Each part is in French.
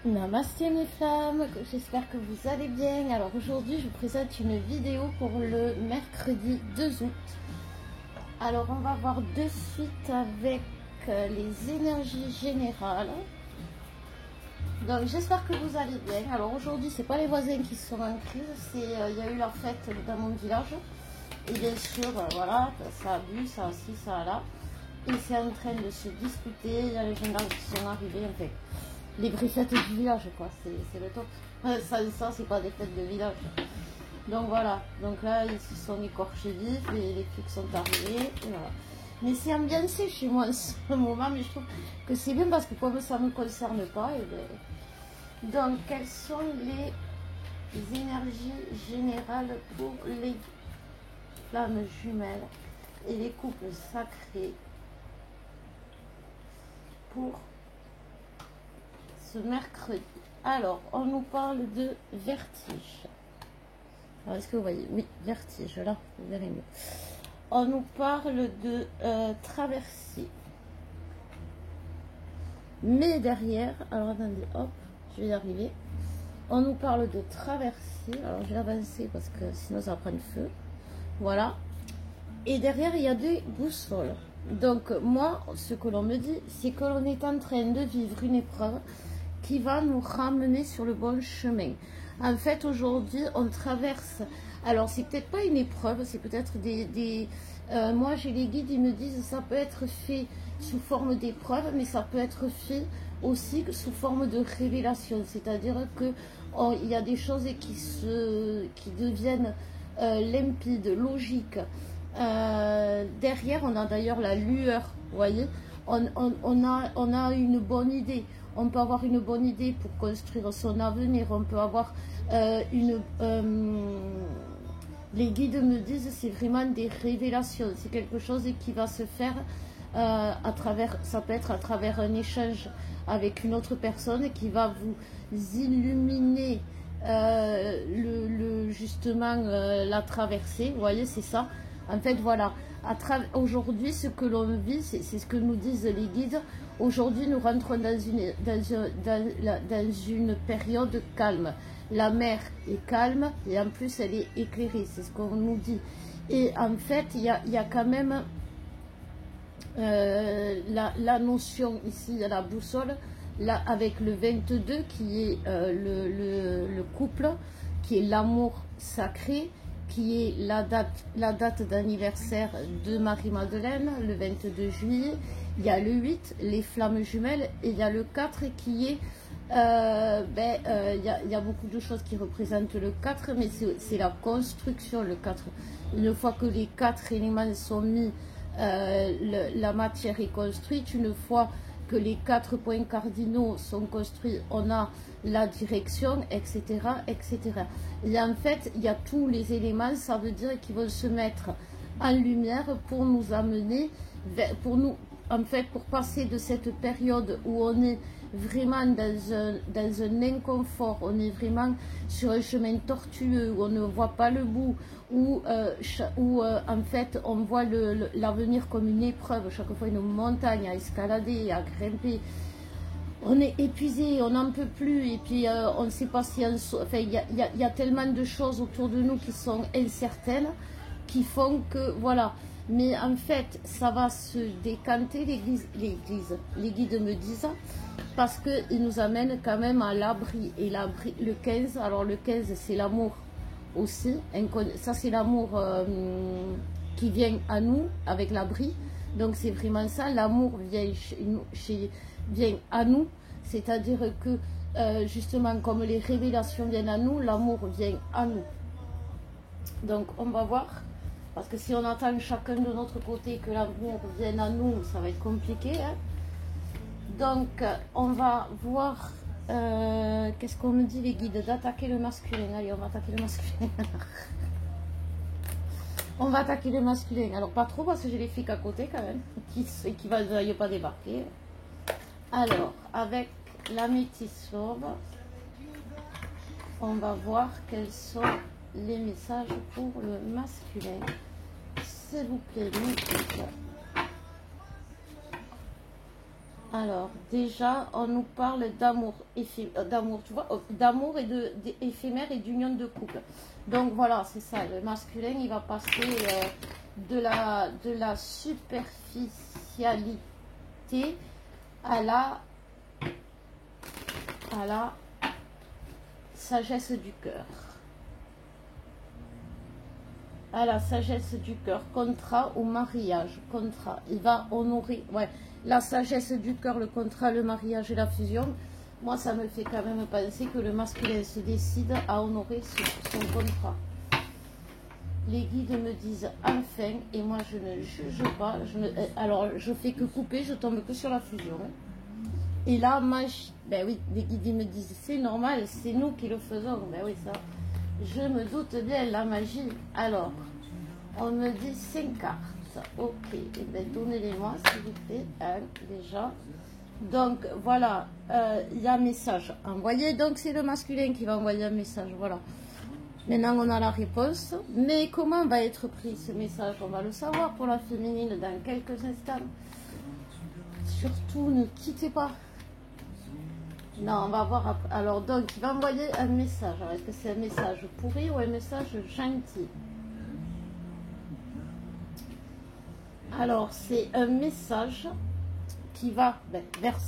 Namasté mes flammes, j'espère que vous allez bien. Alors aujourd'hui je vous présente une vidéo pour le mercredi 2 août. Alors on va voir de suite avec les énergies générales. Donc j'espère que vous allez bien. Alors aujourd'hui c'est pas les voisins qui sont en crise, c'est il y a eu la fête dans mon village. Et bien sûr voilà, ça a bu, ça a ci, ça a là. Et c'est en train de se disputer, il y a les gendarmes qui sont arrivés, enfin les vraies fêtes du village quoi, c'est le top. Ça c'est pas des fêtes de village. Donc voilà, donc là ils se sont écorchés vifs, les flics sont arrivés, et voilà. Mais c'est ambiancé chez moi en ce moment, mais je trouve que c'est bien parce que comme ça ne me concerne pas, et bien... Donc quelles sont les énergies générales pour les flammes jumelles et les couples sacrés pour ce mercredi? Alors, on nous parle de vertige. Alors, est-ce que vous voyez? Oui, vertige, là, vous verrez mieux. On nous parle de traversée. Mais derrière, alors attendez, hop, je vais y arriver. On nous parle de traversée. Alors, je vais avancer parce que sinon ça va prendre feu. Voilà. Et derrière, il y a des boussoles. Donc, moi, ce que l'on me dit, c'est que l'on est en train de vivre une épreuve qui va nous ramener sur le bon chemin. En fait, aujourd'hui, on traverse... Alors, c'est peut-être pas une épreuve, c'est peut-être moi, j'ai les guides, ils me disent ça peut être fait sous forme d'épreuve, mais ça peut être fait aussi sous forme de révélation. C'est-à-dire que il y a des choses qui deviennent limpides, logiques. Derrière, on a d'ailleurs la lueur, vous voyez. On a une bonne idée. On peut avoir une bonne idée pour construire son avenir. On peut avoir les guides me disent c'est vraiment des révélations. C'est quelque chose qui va se faire à travers, ça peut être à travers un échange avec une autre personne qui va vous illuminer justement la traversée. Vous voyez, c'est ça. En fait, voilà. Aujourd'hui, ce que l'on vit, c'est ce que nous disent les guides. Aujourd'hui, nous rentrons dans une période calme. La mer est calme et en plus, elle est éclairée. C'est ce qu'on nous dit. Et en fait, il y a quand même la notion ici, il y a la boussole, là, avec le 22 qui est le couple, qui est l'amour sacré, qui est la date d'anniversaire de Marie-Madeleine, le 22 juillet. Il y a le 8, les flammes jumelles, et il y a le 4 qui est... il y a beaucoup de choses qui représentent le 4, mais c'est la construction, le 4. Une fois que les 4 éléments sont mis, la matière est construite. Une fois que les 4 points cardinaux sont construits, on a la direction, etc., etc. Et en fait, il y a tous les éléments, ça veut dire qu'ils vont se mettre en lumière pour nous amener, en fait, pour passer de cette période où on est vraiment dans un inconfort, on est vraiment sur un chemin tortueux, où on ne voit pas le bout, où en fait on voit l'avenir comme une épreuve, chaque fois une montagne à escalader, à grimper. On est épuisé, on n'en peut plus, et puis on ne sait pas si... Enfin, il y a tellement de choses autour de nous qui sont incertaines, qui font que, voilà. Mais en fait, ça va se décanter, les guides me disent ça, parce qu'ils nous amènent quand même à l'abri. Et l'abri, le 15, alors le 15, c'est l'amour aussi. Ça, c'est l'amour qui vient à nous avec l'abri. Donc, c'est vraiment ça. L'amour vient à nous. C'est-à-dire que, justement, comme les révélations viennent à nous, l'amour vient à nous. Donc, on va voir. Parce que si on attend chacun de notre côté que l'amour vienne à nous, ça va être compliqué. Hein. Donc, on va voir, qu'est-ce qu'on me dit les guides, d'attaquer le masculin. Allez, on va attaquer le masculin. On va attaquer le masculin. Alors, pas trop, parce que j'ai les flics à côté quand même, qui ne veuillent pas débarquer. Alors, avec la métisse fauve, on va voir quels sont les messages pour le masculin. S'il vous plaît, métisse. Alors, déjà, on nous parle d'amour, d'amour, tu vois, d'amour et éphémère et d'union de couple. Donc voilà, c'est ça. Le masculin, il va passer de la superficialité à la sagesse du cœur. À la sagesse du cœur, contrat ou mariage, contrat. Il va honorer, ouais, la sagesse du cœur, le contrat, le mariage et la fusion. Moi, ça me fait quand même penser que le masculin se décide à honorer son contrat. Les guides me disent enfin, et moi je ne juge pas. Alors, je fais que couper, je tombe que sur la fusion. Et là, magie. Ben oui, les guides me disent c'est normal, c'est nous qui le faisons. Ben oui, ça. Je me doute bien, la magie. Alors, on me dit 5 cartes. Ok, et bien donnez-les-moi s'il vous plaît. Déjà. Donc, voilà, il y a un message envoyé. Donc, c'est le masculin qui va envoyer un message. Voilà. Maintenant, on a la réponse. Mais comment va être pris ce message? On va le savoir pour la féminine dans quelques instants. Surtout, ne quittez pas. Non, on va voir après. Alors, donc, il va envoyer un message. Est-ce que c'est un message pourri ou un message gentil? Alors, c'est un message qui va vers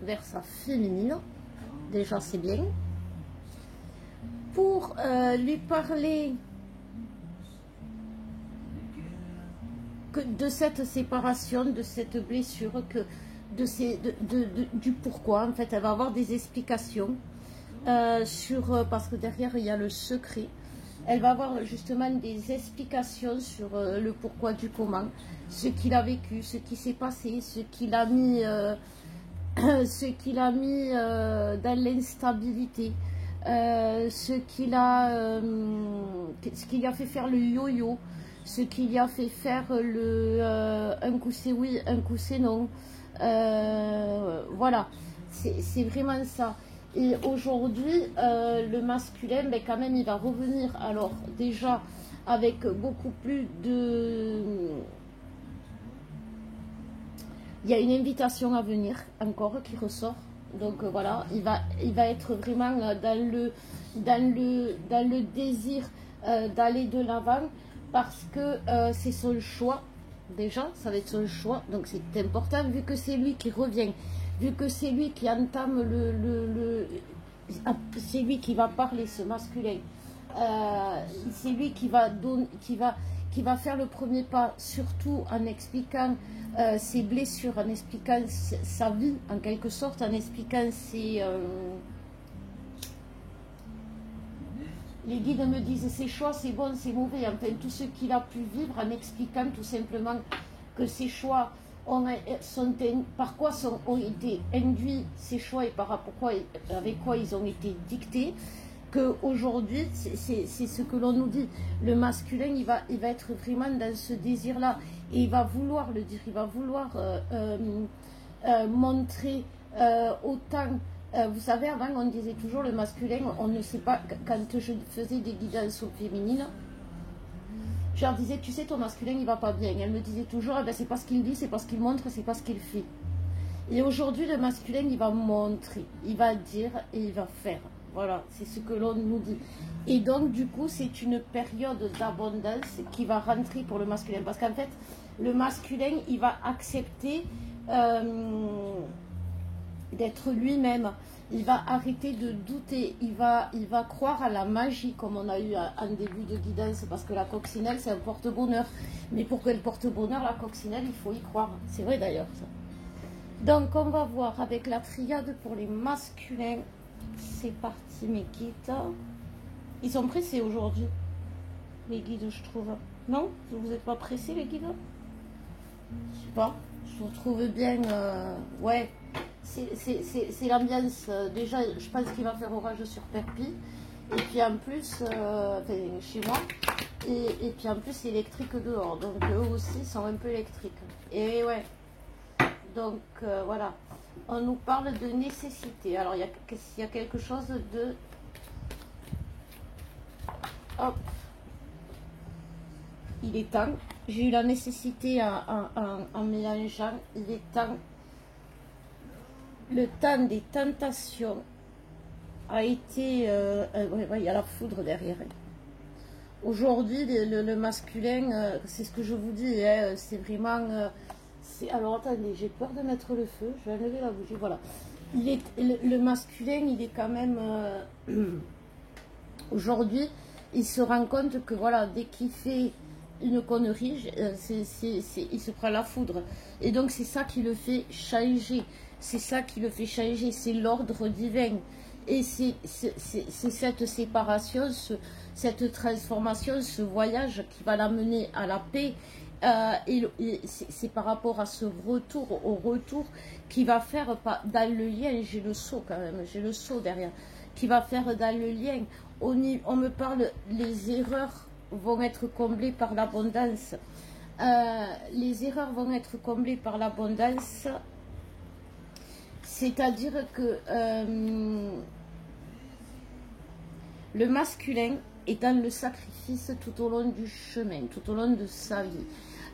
vers sa féminine. Déjà, c'est bien. Pour lui parler de cette séparation, de cette blessure, du pourquoi. En fait, elle va avoir des explications parce que derrière, il y a le secret. Elle va avoir justement des explications sur le pourquoi du comment, ce qu'il a vécu, ce qui s'est passé, ce qu'il a mis, dans l'instabilité, ce qui lui a fait faire le yo-yo, ce qui lui a fait faire un coup c'est oui, un coup c'est non. Voilà, c'est vraiment ça. Et aujourd'hui, le masculin, quand même, il va revenir. Alors, déjà, avec beaucoup plus de... Il y a une invitation à venir, encore, qui ressort. Donc, voilà, il va être vraiment dans le désir d'aller de l'avant, parce que c'est son choix. Déjà, ça va être son choix. Donc, c'est important, vu que c'est lui qui revient. Vu que c'est lui qui entame c'est lui qui va parler, ce masculin. C'est lui qui va faire le premier pas, surtout en expliquant ses blessures, en expliquant sa vie, en quelque sorte, en expliquant les guides me disent ses choix, c'est bon, c'est mauvais, enfin tout ce qu'il a pu vivre, en expliquant tout simplement que ses choix par quoi ont été induits ces choix et avec quoi ils ont été dictés, qu'aujourd'hui, c'est ce que l'on nous dit. Le masculin, il va être vraiment dans ce désir-là, et il va vouloir le dire, il va vouloir montrer autant. Vous savez, avant, on disait toujours le masculin, on ne sait pas, quand je faisais des guidances féminines, je leur disais, tu sais, ton masculin, il va pas bien. Elle me disait toujours, eh ben, c'est pas ce qu'il dit, c'est pas ce qu'il montre, c'est pas ce qu'il fait. Et aujourd'hui, le masculin, il va montrer, il va dire et il va faire. Voilà, c'est ce que l'on nous dit. Et donc, du coup, c'est une période d'abondance qui va rentrer pour le masculin. Parce qu'en fait, le masculin, il va accepter d'être lui-même. Il va arrêter de douter, il va croire à la magie, comme on a eu en début de guidance, parce que la coccinelle, c'est un porte-bonheur. Mais pour qu'elle porte bonheur, la coccinelle, il faut y croire. C'est vrai d'ailleurs, ça. Donc, on va voir avec la triade pour les masculins. C'est parti, mes guides. Ils sont pressés aujourd'hui, les guides, je trouve. Non? Vous n'êtes pas pressés, les guides? Je sais pas. Je vous trouve bien... ouais. C'est l'ambiance. Déjà, je pense qu'il va faire orage sur Perpignan. Et puis en plus, enfin, chez moi. Et puis en plus, c'est électrique dehors. Donc eux aussi sont un peu électriques. Et ouais. Donc voilà. On nous parle de nécessité. Alors, il y a quelque chose de... Hop. Il est temps. J'ai eu la nécessité en mélangeant. Il est temps le temps des tentations a été... ouais, il y a la foudre derrière. Aujourd'hui, le masculin, c'est ce que je vous dis, hein, c'est vraiment... alors attendez, j'ai peur de mettre le feu, je vais enlever la bougie, voilà. Le masculin, il est quand même... aujourd'hui, il se rend compte que voilà, dès qu'il fait une connerie, il se prend la foudre. Et donc c'est ça qui le fait changer. C'est ça qui le fait changer, c'est l'ordre divin. Et c'est cette séparation, cette transformation, ce voyage qui va l'amener à la paix. Et c'est par rapport à ce retour, au retour, qui va faire dans le lien, j'ai le saut quand même, j'ai le saut derrière, qui va faire dans le lien. On me parle, les erreurs vont être comblées par l'abondance. Les erreurs vont être comblées par l'abondance. C'est-à-dire que le masculin est dans le sacrifice tout au long du chemin, tout au long de sa vie.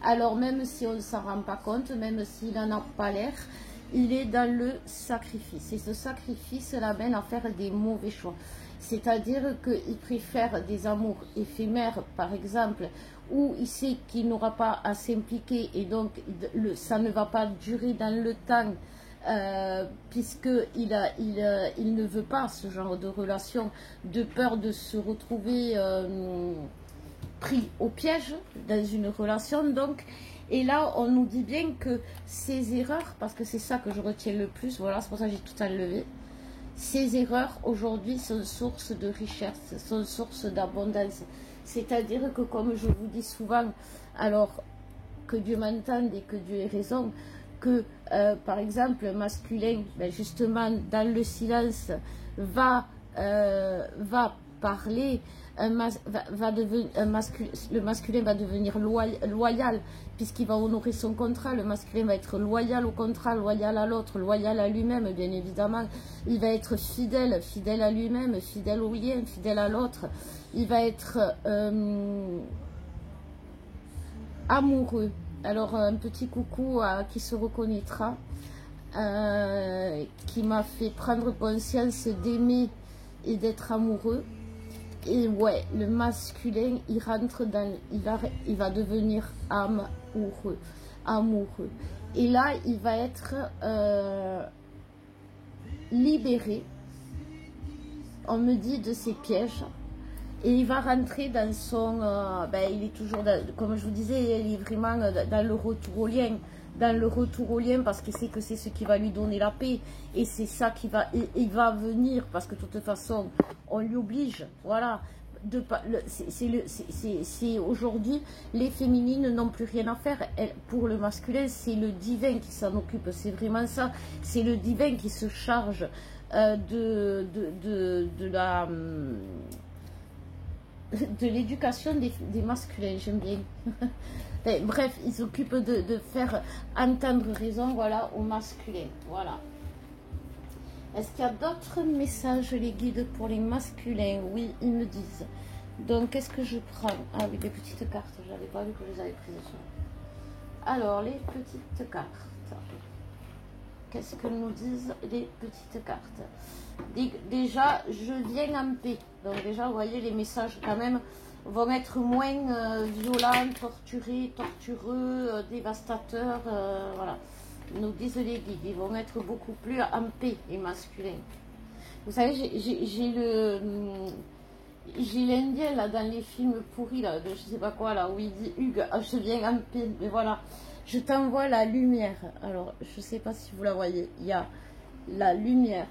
Alors même si on ne s'en rend pas compte, même s'il n'en a pas l'air, il est dans le sacrifice. Et ce sacrifice l'amène à faire des mauvais choix. C'est-à-dire qu'il préfère des amours éphémères, par exemple, où il sait qu'il n'aura pas à s'impliquer et donc ça ne va pas durer dans le temps, puisqu'il ne veut pas ce genre de relation, de peur de se retrouver pris au piège dans une relation. Donc, et là, on nous dit bien que ces erreurs, parce que c'est ça que je retiens le plus, voilà, c'est pour ça que j'ai tout enlevé. Ces erreurs, aujourd'hui, sont source de richesse, sont source d'abondance. C'est-à-dire que, comme je vous dis souvent, alors que Dieu m'entende et que Dieu ait raison, que, par exemple, le masculin, ben justement, dans le silence, va parler, le masculin va devenir loyal, puisqu'il va honorer son contrat. Le masculin va être loyal au contrat, loyal à l'autre, loyal à lui-même, bien évidemment. Il va être fidèle, fidèle à lui-même, fidèle au lien, fidèle à l'autre. Il va être amoureux. Alors, un petit coucou à qui se reconnaîtra, qui m'a fait prendre conscience d'aimer et d'être amoureux. Et ouais, le masculin, il rentre dans, il va devenir amoureux. Et là, il va être libéré, on me dit, de ses pièges. Et il va rentrer dans son... il est toujours, comme je vous disais, il est vraiment dans le retour au lien. Dans le retour au lien, parce qu'il sait que c'est ce qui va lui donner la paix. Et c'est ça qui va... Il va venir, parce que de toute façon, on lui oblige. Voilà. C'est aujourd'hui, les féminines n'ont plus rien à faire. Pour le masculin, c'est le divin qui s'en occupe. C'est vraiment ça. C'est le divin qui se charge de l'éducation des masculins, j'aime bien. Bref, ils s'occupent de faire entendre raison, voilà, aux masculins. Voilà. Est-ce qu'il y a d'autres messages, les guides, pour les masculins? Oui, ils me disent. Donc, qu'est-ce que je prends? Ah oui, les petites cartes. Je n'avais pas vu que je les avais prises. Alors, les petites cartes. Qu'est-ce que nous disent les petites cartes? Déjà, je viens en paix. Donc déjà, vous voyez, les messages quand même vont être moins violents, torturés, tortureux, dévastateurs. Voilà, nous disent les guides. Ils vont être beaucoup plus en paix, les masculins. Vous savez, j'ai l'Indien là dans les films pourris là, de je sais pas quoi là, où il dit Hugues, je viens en paix. Mais voilà, je t'envoie la lumière. Alors, je sais pas si vous la voyez. Il y a la lumière.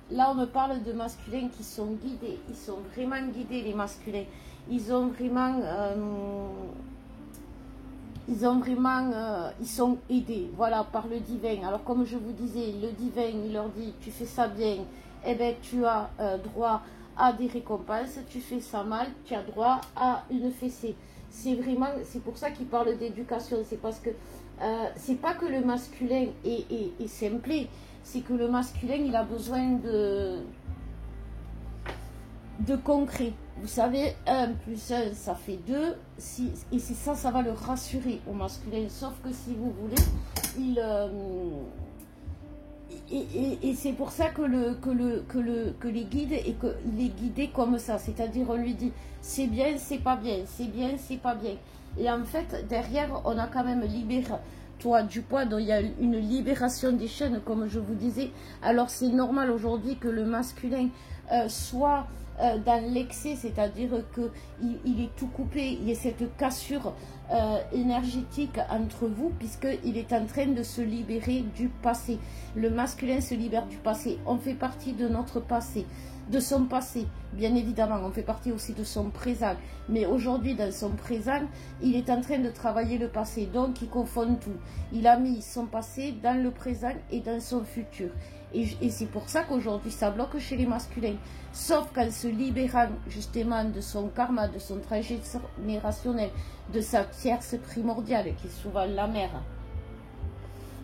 Là, on me parle de masculins qui sont guidés. Ils sont vraiment guidés, les masculins. Ils sont aidés, voilà, par le divin. Alors, comme je vous disais, le divin, il leur dit, tu fais ça bien, eh bien, tu as droit à des récompenses. Tu fais ça mal, tu as droit à une fessée. C'est pour ça qu'il parle d'éducation. C'est parce que c'est pas que le masculin est simplé. C'est que le masculin, il a besoin de concret. Vous savez, 1 plus 1, ça fait 2. Et c'est ça, ça va le rassurer au masculin. Sauf que si vous voulez, et c'est pour ça que, que les guides, et qu'il est guidé comme ça. C'est-à-dire, on lui dit, c'est bien, c'est pas bien, c'est bien, c'est pas bien. Et en fait, derrière, on a quand même libéré, toi, du poids, donc il y a une libération des chaînes, comme je vous disais. Alors, c'est normal aujourd'hui que le masculin soit dans l'excès, c'est-à-dire qu'il est tout coupé, il y a cette cassure énergétique entre vous, puisqu'il est en train de se libérer du passé. Le masculin se libère du passé. On fait partie de notre passé, de son passé, bien évidemment. On fait partie aussi de son présent. Mais aujourd'hui, dans son présent, il est en train de travailler le passé. Donc, il confond tout. Il a mis son passé dans le présent et dans son futur. Et c'est pour ça qu'aujourd'hui, ça bloque chez les masculins. Sauf qu'en se libérant justement de son karma, de son trajet générationnel, de sa tierce primordiale, qui est souvent la mère,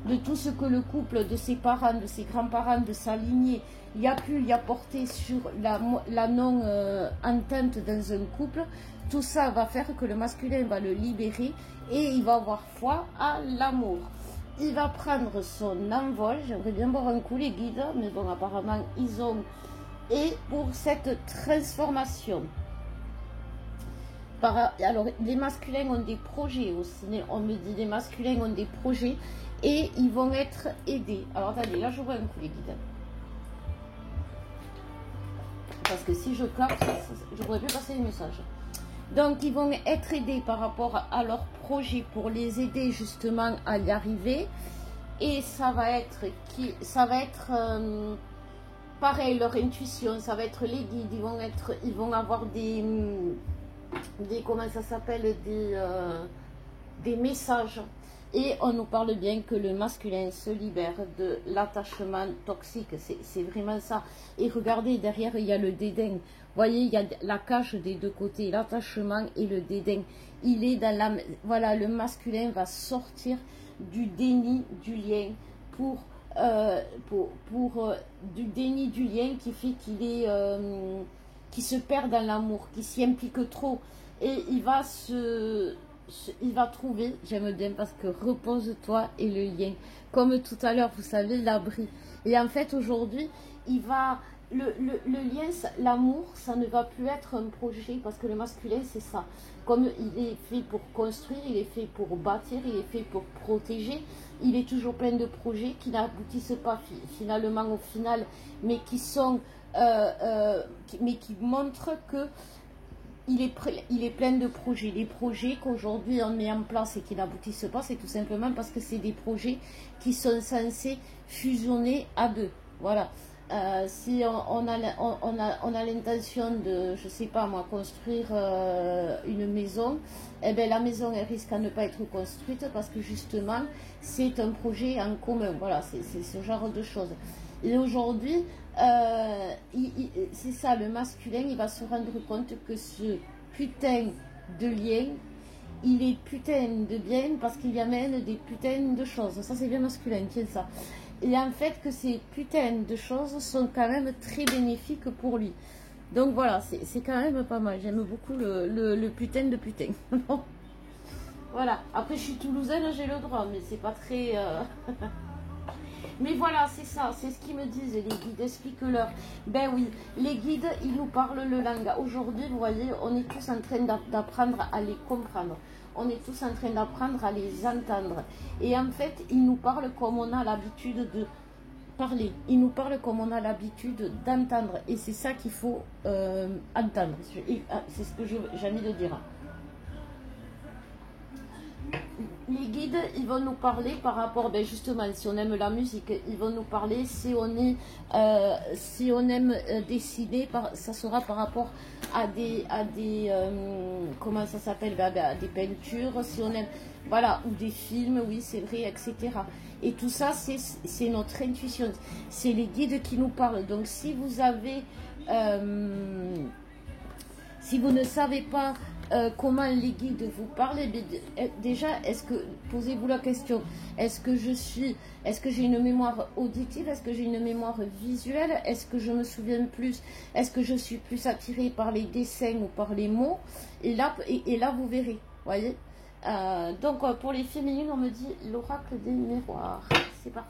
de tout ce que le couple, de ses parents, de ses grands-parents, de sa lignée, y a pu y apporter sur la non-entente dans un couple, tout ça va faire que le masculin va le libérer et il va avoir foi à l'amour. Il va prendre son envol. J'aimerais bien boire un coup les guides, mais bon, apparemment, ils ont... Et pour cette transformation, alors, les masculins ont des projets aussi. On me dit, les masculins ont des projets et ils vont être aidés. Alors, attendez, là, je vois un coup les guides. Parce que si je capte, je pourrais plus passer les messages. Donc, ils vont être aidés par rapport à leur projet pour les aider justement à y arriver. Et ça va être, pareil, leur intuition, ça va être les guides. Ils vont avoir des comment ça s'appelle, des messages. Et on nous parle bien que le masculin se libère de l'attachement toxique. C'est vraiment ça. Et regardez, derrière, il y a le dédain. Vous voyez, il y a la cage des deux côtés, l'attachement et le dédain. Il est dans la... Voilà, le masculin va sortir du déni du lien du déni du lien qui fait qu'il est... qui se perd dans l'amour, qui s'y implique trop. Et il va trouver, j'aime bien parce que repose-toi et le lien. Comme tout à l'heure, vous savez, l'abri. Et en fait, aujourd'hui, le lien, l'amour, ça ne va plus être un projet parce que le masculin, c'est ça. Comme il est fait pour construire, il est fait pour bâtir, il est fait pour protéger, il est toujours plein de projets qui n'aboutissent pas finalement au final, mais qui sont... mais qui montrent que il est plein de projets. Les projets qu'aujourd'hui on met en place et qui n'aboutissent pas, c'est tout simplement parce que c'est des projets qui sont censés fusionner à deux. Voilà. Si on a l'intention de, je sais pas moi, construire une maison, eh ben la maison elle risque à ne pas être construite parce que justement c'est un projet en commun. Voilà, c'est ce genre de choses. Et aujourd'hui, c'est ça, le masculin, il va se rendre compte que ce putain de lien, il est putain de bien parce qu'il y amène des putains de choses. Ça, c'est bien masculin, tiens ça. Et en fait, que ces putains de choses sont quand même très bénéfiques pour lui. Donc voilà, c'est quand même pas mal. J'aime beaucoup le putain de putain. Voilà. Après, je suis toulousaine, j'ai le droit, mais c'est pas très... Mais voilà, c'est ça, c'est ce qu'ils me disent, les guides, explique-leur. Ben oui, les guides, ils nous parlent le langage. Aujourd'hui, vous voyez, on est tous en train d'apprendre à les comprendre. On est tous en train d'apprendre à les entendre. Et en fait, ils nous parlent comme on a l'habitude de parler. Ils nous parlent comme on a l'habitude d'entendre. Et c'est ça qu'il faut entendre. C'est ce que j'ai envie de dire. Les guides, ils vont nous parler par rapport, ben justement, si on aime la musique, ils vont nous parler, si on aime dessiner, ça sera par rapport à des comment ça s'appelle, à des peintures, si on aime, voilà, ou des films, oui, c'est vrai, etc. Et tout ça, c'est notre intuition, c'est les guides qui nous parlent. Donc, si vous avez, si vous ne savez pas comment les guides vous parlent, déjà, posez-vous la question, est-ce que j'ai une mémoire auditive, est-ce que j'ai une mémoire visuelle, est-ce que je me souviens plus, est-ce que je suis plus attirée par les dessins ou par les mots, et là vous verrez, voyez. Donc pour les féminines, on me dit l'oracle des miroirs, c'est parti.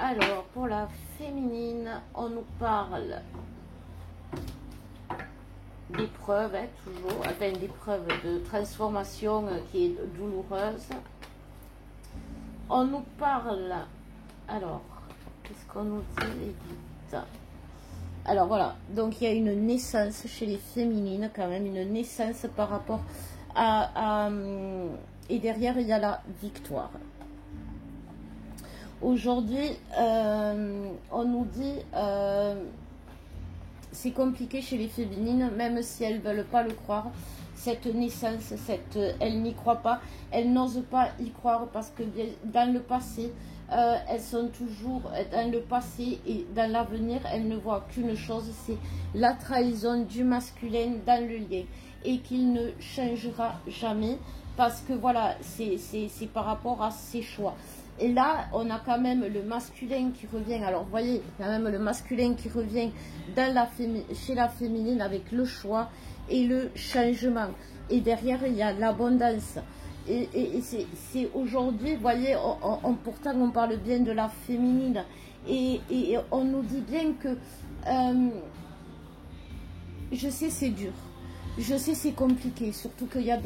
Alors, pour la féminine, on nous parle d'épreuves, hein, toujours, enfin d'épreuves de transformation qui est douloureuse. On nous parle, alors, qu'est-ce qu'on nous dit, Edith? Alors voilà, donc il y a une naissance chez les féminines, quand même, une naissance par rapport à et derrière il y a la victoire. Aujourd'hui, on nous dit, c'est compliqué chez les féminines, même si elles ne veulent pas le croire, cette naissance, elles n'y croient pas, elles n'osent pas y croire parce que dans le passé, elles sont toujours dans le passé et dans l'avenir, elles ne voient qu'une chose, c'est la trahison du masculin dans le lien et qu'il ne changera jamais parce que voilà, c'est par rapport à ses choix. Et là, on a quand même le masculin qui revient. Alors, vous voyez, quand même le masculin qui revient dans chez la féminine avec le choix et le changement. Et derrière, il y a l'abondance. Et c'est aujourd'hui, vous voyez, pourtant, on parle bien de la féminine. Et on nous dit bien que, je sais, c'est dur. Je sais, c'est compliqué, surtout qu'il y a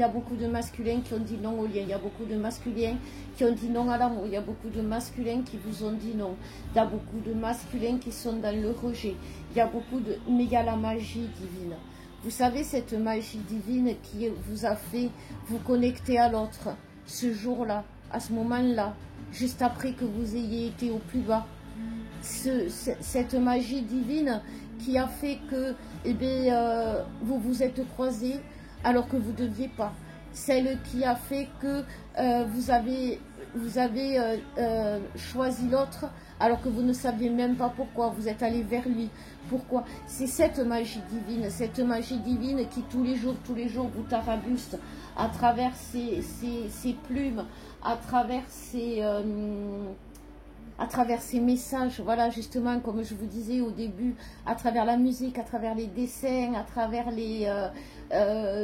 beaucoup de masculins qui ont dit non au lien, il y a beaucoup de masculins qui ont dit non à l'amour, il y a beaucoup de masculins qui vous ont dit non, il y a beaucoup de masculins qui sont dans le rejet, il y a beaucoup de... Mais il y a la magie divine. Vous savez, cette magie divine qui vous a fait vous connecter à l'autre, ce jour-là, à ce moment-là, juste après que vous ayez été au plus bas. Cette magie divine qui a fait que vous vous êtes croisés alors que vous ne deviez pas. Celle qui a fait que vous avez choisi l'autre alors que vous ne saviez même pas pourquoi. Vous êtes allé vers lui. Pourquoi? C'est cette magie divine qui tous les jours vous tarabuste à travers ses plumes, à travers ces messages, voilà, justement, comme je vous disais au début, à travers la musique, à travers les dessins, à travers les...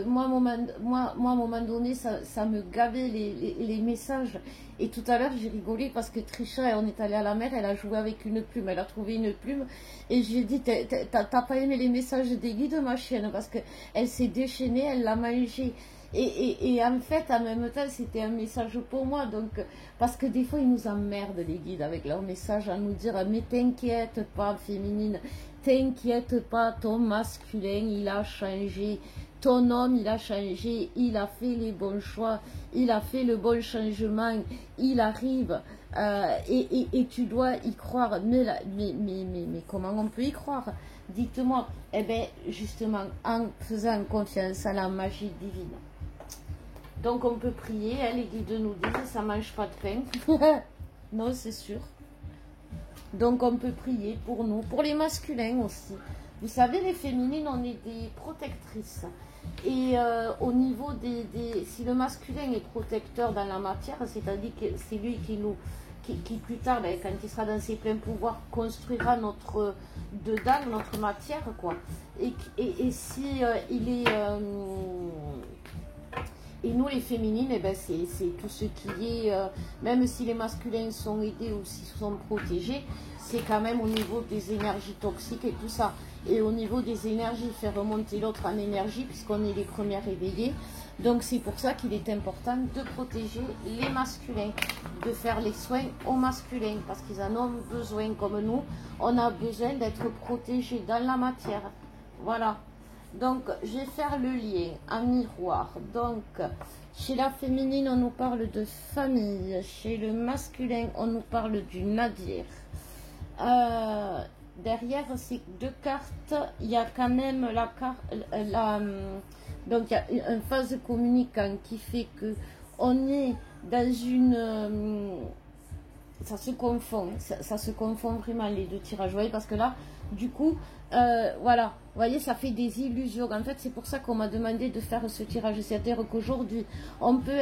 moi, à un moment donné, ça me gavait les messages. Et tout à l'heure, j'ai rigolé parce que Trisha, on est allé à la mer, elle a joué avec une plume, elle a trouvé une plume. Et j'ai dit, t'as pas aimé les messages des guides, ma chienne, parce qu'elle s'est déchaînée, elle l'a mangé. Et en fait, en même temps, c'était un message pour moi. Donc, parce que des fois, ils nous emmerdent, les guides, avec leurs messages, à nous dire, mais t'inquiète pas, féminine, t'inquiète pas, ton masculin, il a changé. Ton homme, il a changé, il a fait les bons choix, il a fait le bon changement, il arrive, et tu dois y croire. Mais comment on peut y croire? Dites-moi. Eh bien, justement, en faisant confiance à la magie divine. Donc, on peut prier, hein, les guides nous disent, ça ne mange pas de pain. Non, c'est sûr. Donc, on peut prier pour nous, pour les masculins aussi. Vous savez, les féminines, on est des protectrices. Et au niveau si le masculin est protecteur dans la matière, c'est-à-dire que c'est lui qui plus tard, ben, quand il sera dans ses pleins pouvoirs, construira notre matière, quoi. Et si il est... et nous, les féminines, eh ben, c'est tout ce qui est... même si les masculins sont aidés ou s'ils sont protégés, c'est quand même au niveau des énergies toxiques et tout ça. Et au niveau des énergies, faire remonter l'autre en énergie, puisqu'on est les premières éveillées. Donc c'est pour ça qu'il est important de protéger les masculins, de faire les soins aux masculins, parce qu'ils en ont besoin, comme nous. On a besoin d'être protégés dans la matière. Voilà. Donc, je vais faire le lien en miroir. Donc, chez la féminine, on nous parle de famille. Chez le masculin, on nous parle du nadir. Derrière ces deux cartes, il y a quand même la carte... donc, il y a une phase communicant qui fait que on est dans une... ça se confond. Ça se confond vraiment les deux tirages. Vous voyez, parce que là, du coup, voilà... Vous voyez, ça fait des illusions. En fait, c'est pour ça qu'on m'a demandé de faire ce tirage. C'est-à-dire qu'aujourd'hui, on peut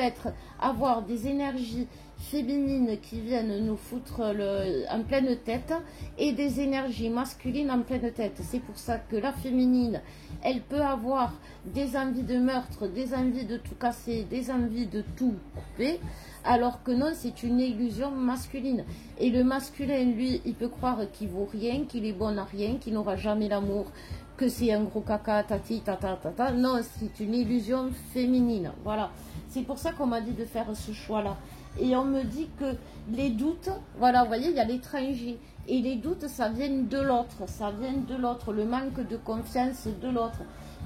avoir des énergies féminines qui viennent nous foutre en pleine tête et des énergies masculines en pleine tête. C'est pour ça que la féminine, elle peut avoir des envies de meurtre, des envies de tout casser, des envies de tout couper, alors que non, c'est une illusion masculine. Et le masculin, lui, il peut croire qu'il vaut rien, qu'il est bon à rien, qu'il n'aura jamais l'amour, que c'est un gros caca, tati, tata, tata. Non, c'est une illusion féminine. Voilà. C'est pour ça qu'on m'a dit de faire ce choix-là. Et on me dit que les doutes, voilà, vous voyez, il y a l'étranger. Et les doutes, ça vient de l'autre. Ça vient de l'autre. Le manque de confiance de l'autre.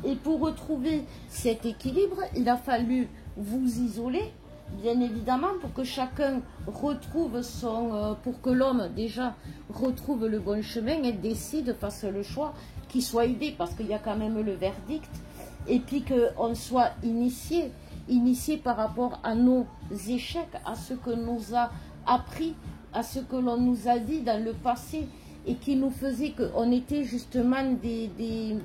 Et pour retrouver cet équilibre, il a fallu vous isoler, bien évidemment, pour que chacun retrouve pour que l'homme, déjà, retrouve le bon chemin et décide, fasse le choix, qu'il soit aidé, parce qu'il y a quand même le verdict, et puis qu'on soit initié par rapport à nos échecs, à ce que nous a appris, à ce que l'on nous a dit dans le passé, et qui nous faisait qu'on était justement des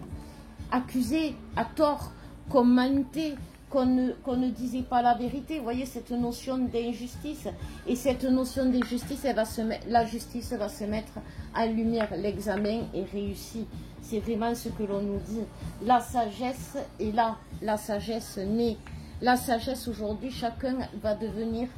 accusés à tort, qu'on mentait, qu'on ne disait pas la vérité. Vous voyez, cette notion d'injustice, et cette notion d'injustice, la justice va se mettre en lumière. L'examen est réussi. C'est vraiment ce que l'on nous dit. La sagesse est là, la sagesse naît. La sagesse aujourd'hui, chacun va devenir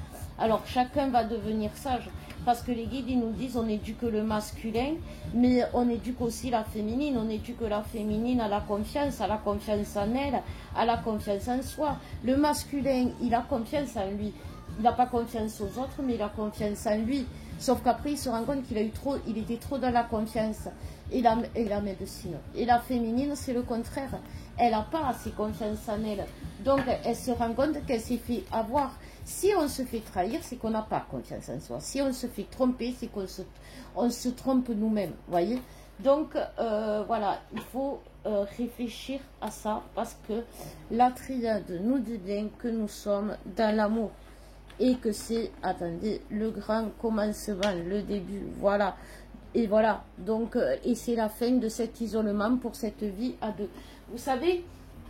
sage. Parce que les guides, ils nous disent, on éduque le masculin, mais on éduque aussi la féminine. On éduque la féminine à la confiance en elle, à la confiance en soi. Le masculin, il a confiance en lui. Il n'a pas confiance aux autres, mais il a confiance en lui. Sauf qu'après, il se rend compte qu'il était trop dans la confiance et la médecine. Et la féminine, c'est le contraire. Elle n'a pas assez confiance en elle. Donc, elle se rend compte qu'elle s'est fait avoir. Si on se fait trahir, c'est qu'on n'a pas confiance en soi. Si on se fait tromper, c'est qu'on se trompe nous-mêmes. Voyez. Donc, voilà, il faut réfléchir à ça, parce que la triade nous dit bien que nous sommes dans l'amour. Et que c'est, attendez, le grand commencement, le début, voilà. Et voilà, donc, et c'est la fin de cet isolement pour cette vie à deux. Vous savez,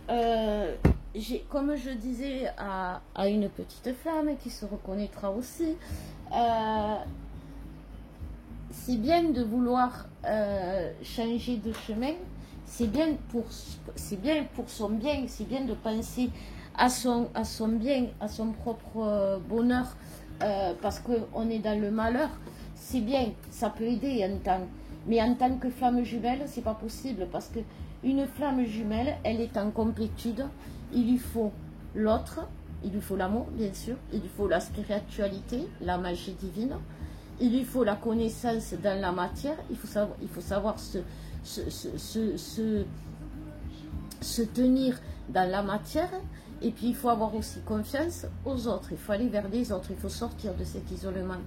comme je disais à une petite femme qui se reconnaîtra aussi, c'est bien de vouloir changer de chemin, c'est bien pour son bien, c'est bien de penser à son bien, à son propre bonheur, parce qu'on est dans le malheur. C'est bien, ça peut aider en tant, mais en tant que flamme jumelle, c'est pas possible, parce que une flamme jumelle, elle est en complétude. Il lui faut l'autre, il lui faut l'amour, bien sûr, il lui faut la spiritualité, la magie divine, il lui faut la connaissance dans la matière, il faut savoir se tenir dans la matière. Et puis, il faut avoir aussi confiance aux autres. Il faut aller vers les autres. Il faut sortir de cet isolement.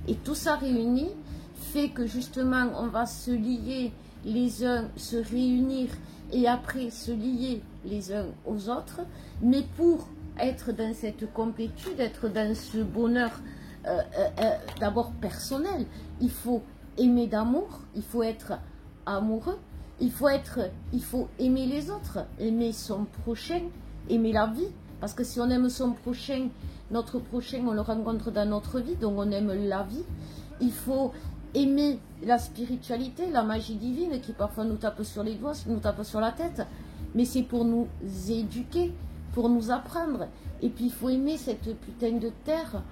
Et tout ça réuni fait que, justement, on va se lier les uns, se réunir et après se lier les uns aux autres. Mais pour être dans cette complétude, être dans ce bonheur d'abord personnel, il faut aimer d'amour, il faut être amoureux, il faut aimer les autres, aimer son prochain, aimer la vie, parce que si on aime son prochain, notre prochain, on le rencontre dans notre vie, donc on aime la vie. Il faut aimer la spiritualité, la magie divine qui parfois nous tape sur les doigts, nous tape sur la tête, mais c'est pour nous éduquer, pour nous apprendre. Et puis il faut aimer cette putain de terre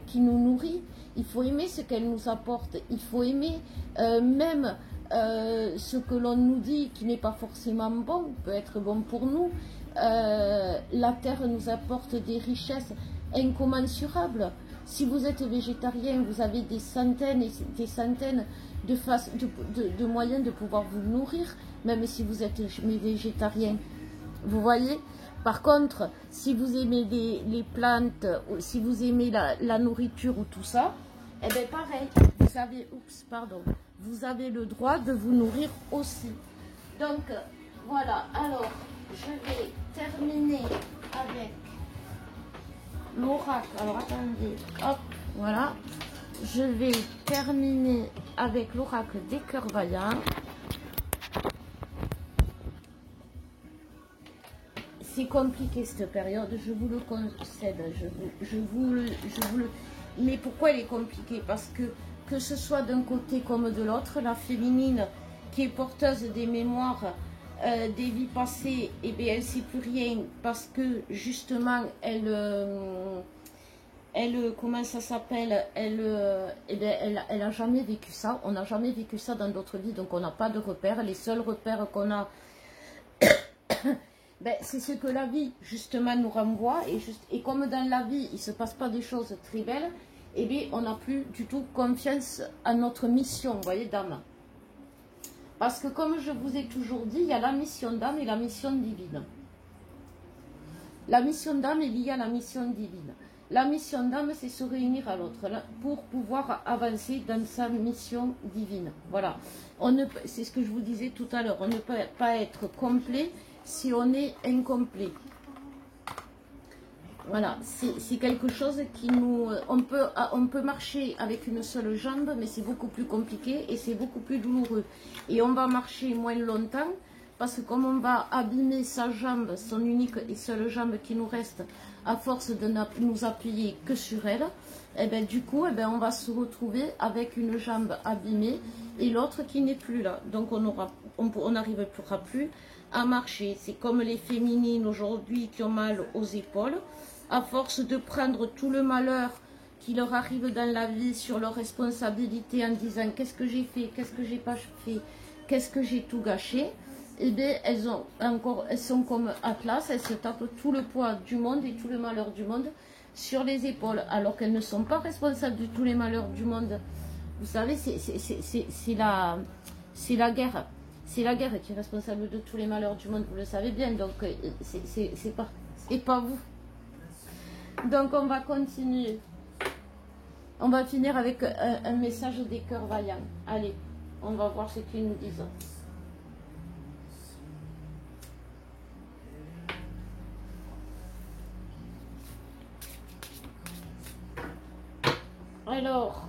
qui nous nourrit, il faut aimer ce qu'elle nous apporte, il faut aimer même ce que l'on nous dit qui n'est pas forcément bon, peut être bon pour nous. La terre nous apporte des richesses incommensurables. Si vous êtes végétarien, vous avez des centaines et des centaines de moyens de pouvoir vous nourrir, même si vous êtes végétarien. Vous voyez? Par contre, si vous aimez les plantes, ou si vous aimez la nourriture ou tout ça, eh bien pareil, vous avez le droit de vous nourrir aussi. Donc, voilà, alors, je vais terminer avec l'oracle. Alors, attendez, hop, voilà. Je vais terminer avec l'oracle des cœurs vaillants. c'est compliqué cette période, je vous le concède, je vous le... Mais pourquoi elle est compliquée? Parce que ce soit d'un côté comme de l'autre, la féminine qui est porteuse des mémoires, des vies passées, et bien elle ne sait plus rien parce que justement elle comment ça s'appelle, elle a jamais vécu ça, on n'a jamais vécu ça dans d'autres vies, donc on n'a pas de repères. Les seuls repères qu'on a, ben, c'est ce que la vie justement nous renvoie, et comme dans la vie il ne se passe pas des choses très belles, et bien on n'a plus du tout confiance à notre mission, vous voyez, d'âme. Parce que comme je vous ai toujours dit, il y a la mission d'âme et la mission divine. La mission d'âme est liée à la mission divine. La mission d'âme, c'est se réunir à l'autre pour pouvoir avancer dans sa mission divine. Voilà. C'est ce que je vous disais tout à l'heure. On ne peut pas être complet si on est incomplet. Voilà. C'est quelque chose qui nous... On peut marcher avec une seule jambe, mais c'est beaucoup plus compliqué et c'est beaucoup plus douloureux. Et on va marcher moins longtemps, parce que comme on va abîmer sa jambe, son unique et seule jambe qui nous reste, à force de nous appuyer que sur elle, et ben, du coup, on va se retrouver avec une jambe abîmée et l'autre qui n'est plus là. Donc on n'arrivera plus à marcher. C'est comme les féminines aujourd'hui qui ont mal aux épaules. À force de prendre tout le malheur qui leur arrive dans la vie sur leur responsabilité en disant qu'est-ce que j'ai fait, qu'est-ce que j'ai pas fait, qu'est-ce que j'ai tout gâché, et bien elles sont comme Atlas, elles se tapent tout le poids du monde et tout le malheur du monde sur les épaules, alors qu'elles ne sont pas responsables de tous les malheurs du monde. Vous savez, c'est la guerre. C'est la guerre qui est responsable de tous les malheurs du monde, vous le savez bien, donc c'est pas vous. Donc on va continuer. On va finir avec un message des cœurs vaillants. Allez, on va voir ce qu'ils nous disent. Alors,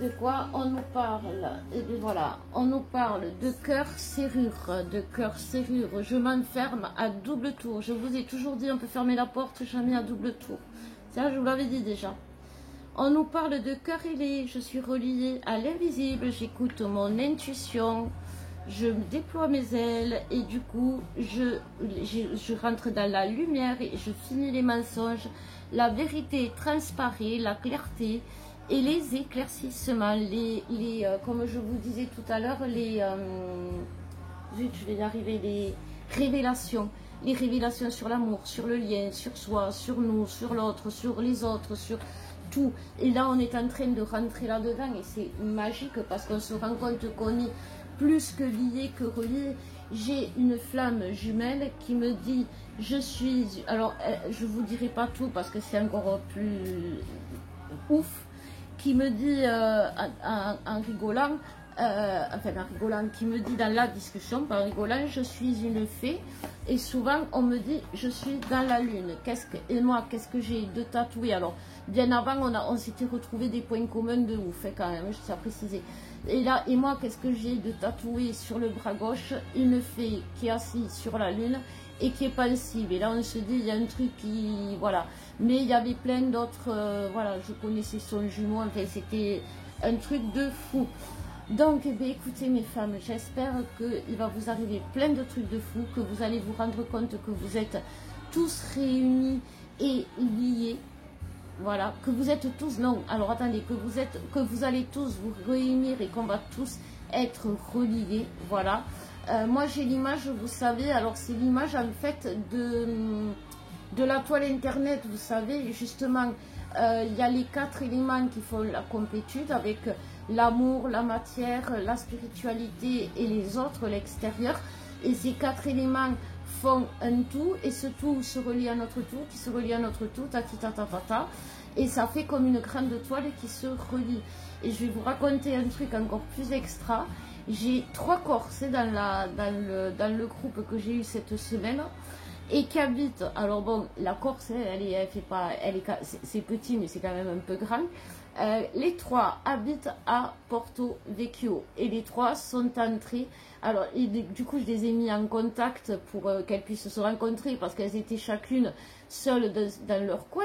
de quoi on nous parle? Et bien voilà, on nous parle de cœur serrure, de cœur serrure. Je m'enferme à double tour. Je vous ai toujours dit, on peut fermer la porte, jamais à double tour. Ça, je vous l'avais dit déjà. On nous parle de cœur ailé. Je suis reliée à l'invisible. J'écoute mon intuition. Je déploie mes ailes et du coup, je rentre dans la lumière et je finis les mensonges. La vérité transparaît, la clarté et les éclaircissements, comme je vous disais tout à l'heure, je vais y arriver, les révélations sur l'amour, sur le lien, sur soi, sur nous, sur l'autre, sur les autres, sur tout. Et là, on est en train de rentrer là-dedans et c'est magique parce qu'on se rend compte qu'on est plus que lié, que relié. J'ai une flamme jumelle qui me dit, je suis... Alors, je vous dirai pas tout parce que c'est encore plus ouf, qui me dit en rigolant, qui me dit dans la discussion, par rigolant, je suis une fée, et souvent on me dit, je suis dans la lune. Et moi, qu'est-ce que j'ai de tatoué? Alors, bien avant, on s'était retrouvé des points communs de ouf, quand même, je tiens à préciser. Et moi, qu'est-ce que j'ai de tatoué sur le bras gauche? Une fée qui est assise sur la lune et qui est pensive. Et là, on se dit, il y a un truc qui... Voilà. Mais il y avait plein d'autres... voilà, je connaissais son jumeau. Enfin, c'était un truc de fou. Donc, eh bien, écoutez, mes femmes, j'espère qu'il va vous arriver plein de trucs de fou, que vous allez vous rendre compte que vous êtes tous réunis et liés. Voilà, que vous êtes tous, non, alors attendez, que vous allez tous vous réunir et qu'on va tous être reliés, voilà. Moi j'ai l'image, vous savez, alors c'est l'image en fait de la toile internet, vous savez, justement, il y a les 4 éléments qui font la complétude avec l'amour, la matière, la spiritualité et les autres, l'extérieur, et ces 4 éléments font un tout, et ce tout se relie à notre tout, qui se relie à notre tout, tatata, et ça fait comme une grande toile qui se relie. Et je vais vous raconter un truc encore plus extra. J'ai 3 Corses dans le groupe que j'ai eu cette semaine, et qui habitent, alors bon, la Corse, elle fait pas, c'est petit, mais c'est quand même un peu grand. Les trois habitent à Porto Vecchio et les trois sont entrés. Alors, du coup, je les ai mis en contact pour qu'elles puissent se rencontrer parce qu'elles étaient chacune seules dans leur coin.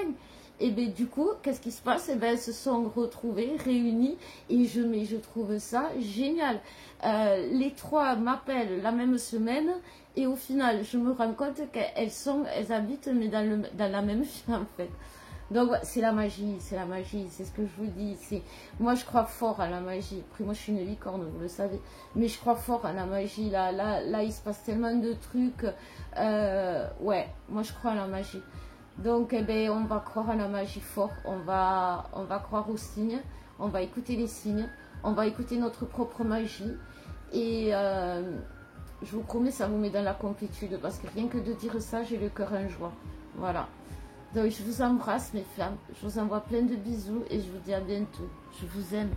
Et bien, du coup, qu'est-ce qui se passe? Et ben, elles se sont retrouvées, réunies, et je trouve ça génial. Les trois m'appellent la même semaine, et au final, je me rends compte qu'elles habitent, mais dans la même ville, en fait. Donc, c'est la magie, c'est ce que je vous dis. Moi, je crois fort à la magie. Après, moi, je suis une licorne, vous le savez. Mais je crois fort à la magie. Là, il se passe tellement de trucs. Ouais, moi, je crois à la magie. Donc, eh ben, on va croire à la magie fort. On va croire aux signes. On va écouter les signes. On va écouter notre propre magie. Et je vous promets, ça vous met dans la complétude. Parce que rien que de dire ça, j'ai le cœur en joie. Voilà. Donc, je vous embrasse, mes femmes. Je vous envoie plein de bisous et je vous dis à bientôt. Je vous aime.